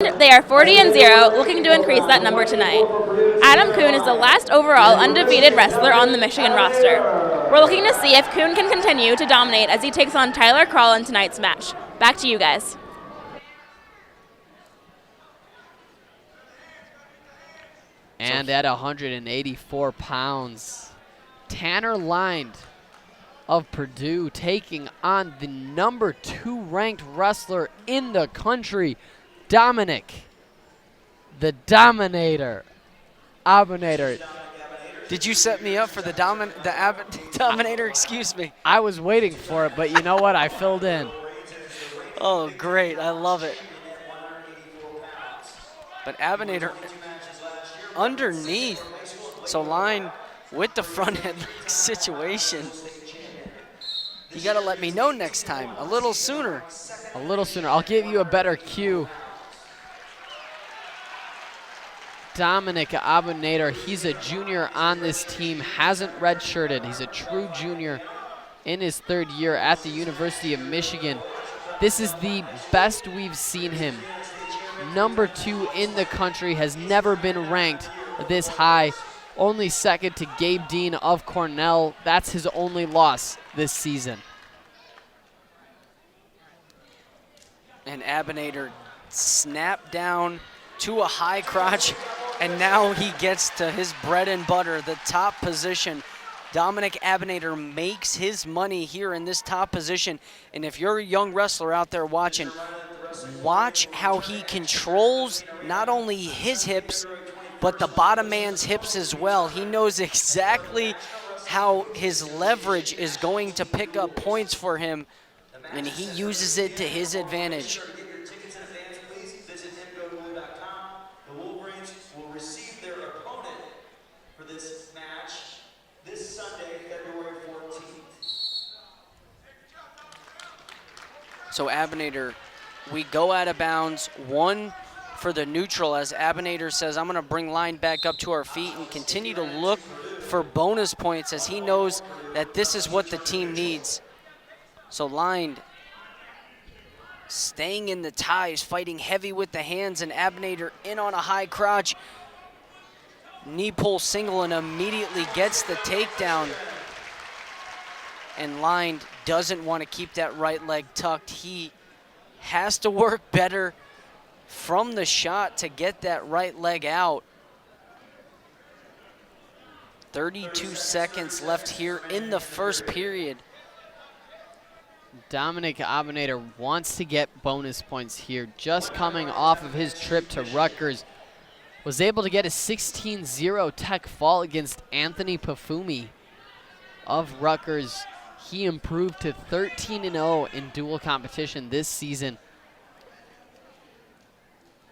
They are 40-0, looking to increase that number tonight. Adam Kuhn is the last overall undefeated wrestler on the Michigan roster. We're looking to see if Kuhn can continue to dominate as he takes on Tyler Kroll in tonight's match. Back to you guys. And at 184 pounds, Tanner Lynde of Purdue taking on the number 2 ranked wrestler in the country, Dominic, the Dominator, Abounader. Did you set me up for the Dominator? Excuse me. I was waiting for it, but you know what? I filled in. Oh, great. I love it. But Abounader underneath. So Lynde with the front head situation. You got to let me know next time. A little sooner. A little sooner. I'll give you a better cue. Dominic Abounader, he's a junior on this team, hasn't redshirted. He's a true junior in his 3rd year at the University of Michigan. This is the best we've seen him. Number 2 in the country, has never been ranked this high. Only second to Gabe Dean of Cornell. That's his only loss this season. And Abounader snapped down to a high crotch, and now he gets to his bread and butter, the top position. Dominic Abounader makes his money here in this top position. And if you're a young wrestler out there watching, watch how he controls not only his hips, but the bottom man's hips as well. He knows exactly how his leverage is going to pick up points for him, and he uses it to his advantage. Visit InfoWoo.com. The Wolverines will receive their opponent for this match this Sunday, February 14th. So Abounader, we go out of bounds, 1 for the neutral, as Abounader says, I'm going to bring Lynde back up to our feet and continue to look for bonus points, as he knows that this is what the team needs. So Lynde staying in the ties, fighting heavy with the hands, and Abounader in on a high crotch. Knee pull single and immediately gets the takedown. And Lynde doesn't want to keep that right leg tucked. He has to work better from the shot to get that right leg out. 32 seconds left here in the first period. Dominic Abounader wants to get bonus points here. Just coming off of his trip to Rutgers, was able to get a 16-0 tech fall against Anthony Pafumi of Rutgers. He improved to 13-0 in dual competition this season.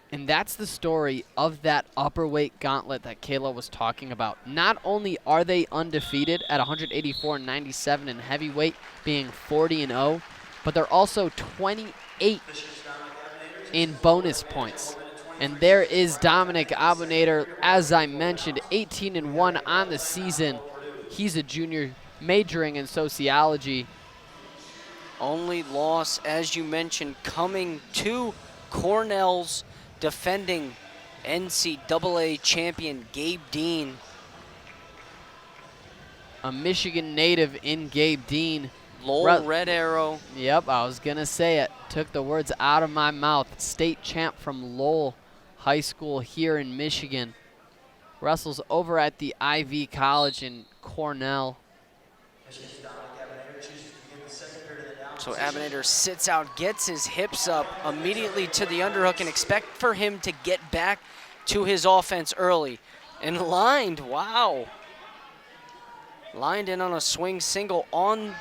And that's the story of that upper weight gauntlet that Kayla was talking about. Not only are they undefeated at 184-97 in heavyweight, being 40-0, but they're also 28 in bonus points. And there is Dominic Abounader, as I mentioned, 18-1 on the season. He's a junior majoring in sociology. Only loss, as you mentioned, coming to Cornell's defending NCAA champion Gabe Dean. A Michigan native in Gabe Dean. Lowell Red Arrow. Yep, I was going to say it. Took the words out of my mouth. State champ from Lowell High School here in Michigan. Wrestles over at the Ivy College in Cornell. So Abounader sits out, gets his hips up immediately to the underhook, and expect for him to get back to his offense early. And Lynde, wow. Lynde in on a swing single on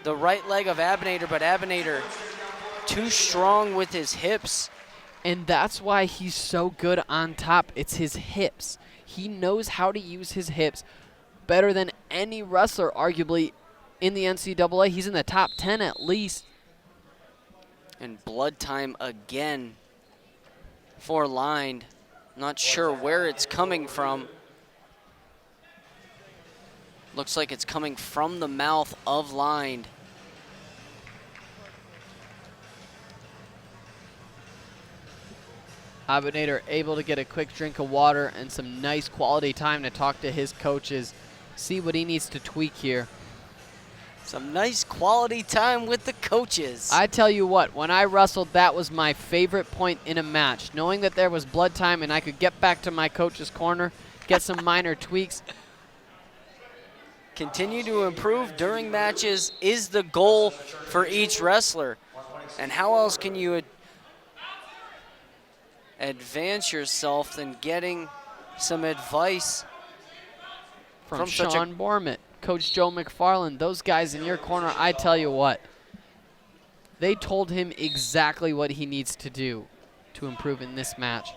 the right leg of Abounader, but Abounader too strong with his hips. And that's why he's so good on top. It's his hips. He knows how to use his hips better than any wrestler, arguably, in the NCAA. He's in the top 10 at least. And blood time again for Lynde. Not sure where it's coming from. Looks like it's coming from the mouth of Lynde. Abounader able to get a quick drink of water and some nice quality time to talk to his coaches, see what he needs to tweak here. Some nice quality time with the coaches. I tell you what, when I wrestled, that was my favorite point in a match. Knowing that there was blood time and I could get back to my coach's corner, get some minor tweaks. Continue to improve during matches is the goal for each wrestler. And how else can you advance yourself than getting some advice From such Sean Bormett, Coach Joe McFarland, those guys in your corner, I tell you what, they told him exactly what he needs to do to improve in this match.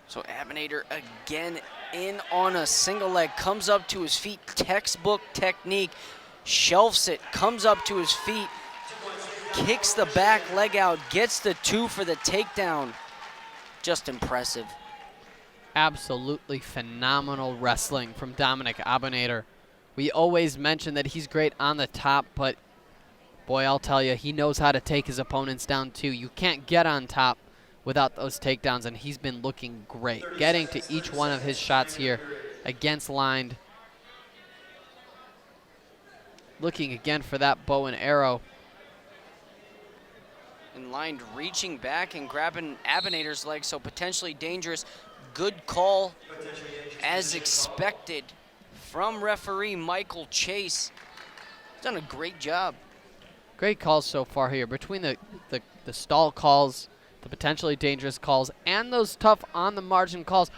So Abounader again in on a single leg, comes up to his feet, textbook technique, shelves it, comes up to his feet, kicks the back leg out, gets the 2 for the takedown. Just impressive. Absolutely phenomenal wrestling from Dominic Abounader. We always mention that he's great on the top, but boy, I'll tell you, he knows how to take his opponents down too. You can't get on top without those takedowns, and he's been looking great. Getting to each one of his shots here against Lynde. Looking again for that bow and arrow. And Lynde reaching back and grabbing Abounader's leg, so potentially dangerous. Good call, as expected, from referee Michael Chase. Done a great job. Great calls so far here. Between the stall calls, the potentially dangerous calls, and those tough on-the-margin calls,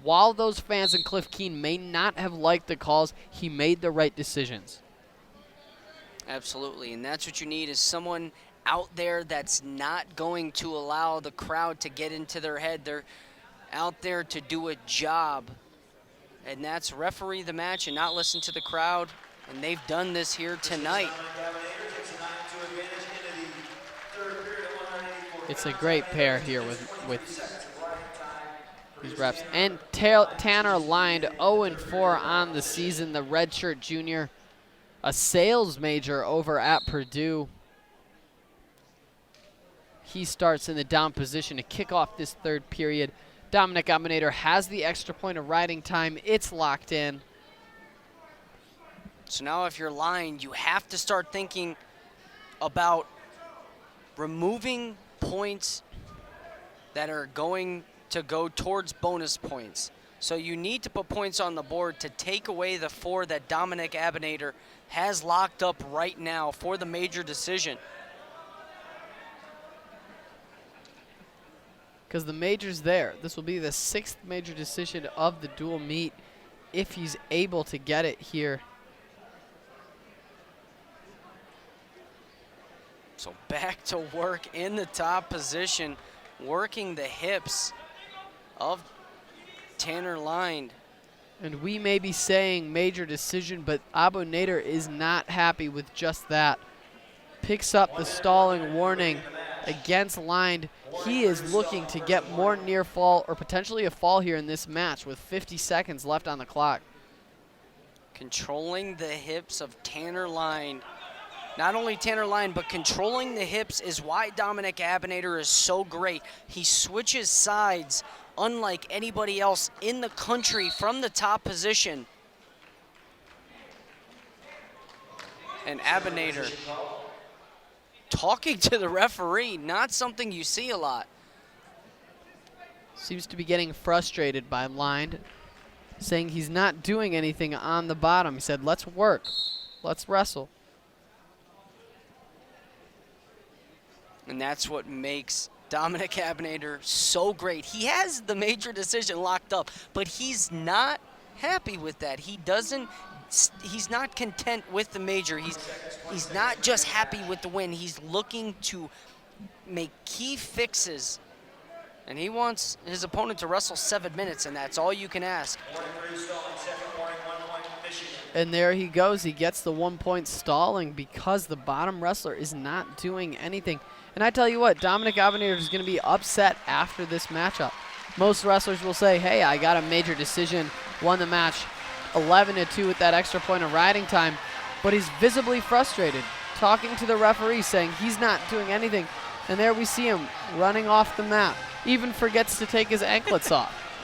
while those fans in Cliff Keen may not have liked the calls, he made the right decisions. Absolutely, and that's what you need, is someone out there that's not going to allow the crowd to get into their head. They're out there to do a job, and that's referee the match and not listen to the crowd, and they've done this here tonight. It's a great pair here with these reps. And Tanner Lynde, 0-4 on the season, the redshirt junior, a sales major over at Purdue. He starts in the down position to kick off this third period. Dominic Abounader has the extra point of riding time. It's locked in. So now if you're Lynde, you have to start thinking about removing points that are going to go towards bonus points. So you need to put points on the board to take away the 4 that Dominic Abounader has locked up right now for the major decision. Because the major's there. This will be the 6th major decision of the dual meet if he's able to get it here. So back to work in the top position, working the hips of Tanner Lynde. And we may be saying major decision, but Abounader is not happy with just that. Picks up the stalling warning against Lynde. He is looking to get more near fall or potentially a fall here in this match with 50 seconds left on the clock. Controlling the hips of Tanner Lynde. Not only Tanner Lynde, but controlling the hips is why Dominic Abounader is so great. He switches sides unlike anybody else in the country from the top position. And Abounader talking to the referee, not something you see a lot. Seems to be getting frustrated by Lynde, saying he's not doing anything on the bottom. He said, let's work, let's wrestle. And that's what makes Dominic Abounader so great. He has the major decision locked up, but he's not happy with that. He's not content with the major. He's not just happy with the win. He's looking to make key fixes, and he wants his opponent to wrestle 7 minutes, and that's all you can ask. And there he goes. He gets the 1 point stalling because the bottom wrestler is not doing anything. And I tell you what, Dominic Abounader is going to be upset after this matchup. Most wrestlers will say, hey, I got a major decision, won the match 11-2 with that extra point of riding time, but he's visibly frustrated. talking to the referee, saying he's not doing anything. And there we see him running off the mat. Even forgets to take his anklets off.